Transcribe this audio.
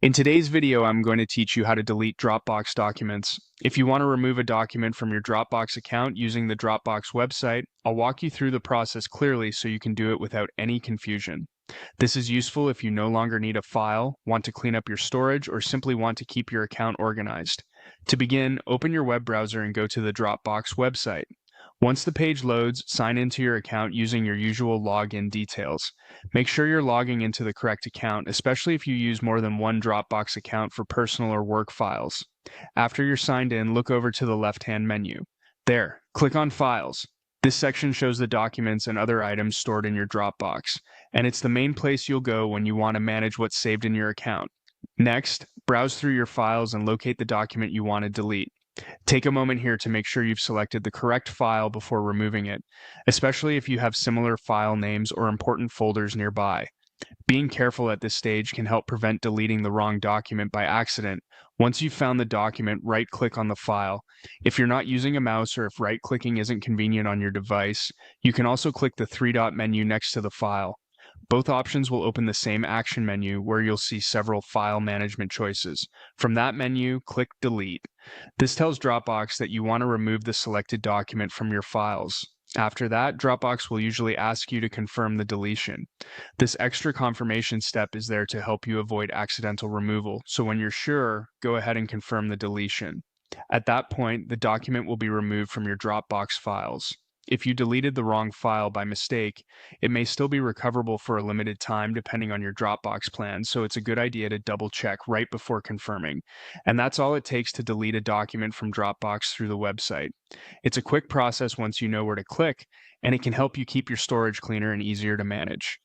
In today's video, I'm going to teach you how to delete Dropbox documents. If you want to remove a document from your Dropbox account using the Dropbox website, I'll walk you through the process clearly so you can do it without any confusion. This is useful if you no longer need a file, want to clean up your storage, or simply want to keep your account organized. To begin, open your web browser and go to the Dropbox website. Once the page loads, sign into your account using your usual login details. Make sure you're logging into the correct account, especially if you use more than one Dropbox account for personal or work files. After you're signed in, look over to the left-hand menu. There, click on Files. This section shows the documents and other items stored in your Dropbox, and it's the main place you'll go when you want to manage what's saved in your account. Next, browse through your files and locate the document you want to delete. Take a moment here to make sure you've selected the correct file before removing it, especially if you have similar file names or important folders nearby. Being careful at this stage can help prevent deleting the wrong document by accident. Once you've found the document, right-click on the file. If you're not using a mouse or if right-clicking isn't convenient on your device, you can also click the three-dot menu next to the file. Both options will open the same action menu where you'll see several file management choices. From that menu, click Delete. This tells Dropbox that you want to remove the selected document from your files. After that, Dropbox will usually ask you to confirm the deletion. This extra confirmation step is there to help you avoid accidental removal, so when you're sure, go ahead and confirm the deletion. At that point, the document will be removed from your Dropbox files. If you deleted the wrong file by mistake, it may still be recoverable for a limited time depending on your Dropbox plan, so it's a good idea to double check right before confirming. And that's all it takes to delete a document from Dropbox through the website. It's a quick process once you know where to click, and it can help you keep your storage cleaner and easier to manage.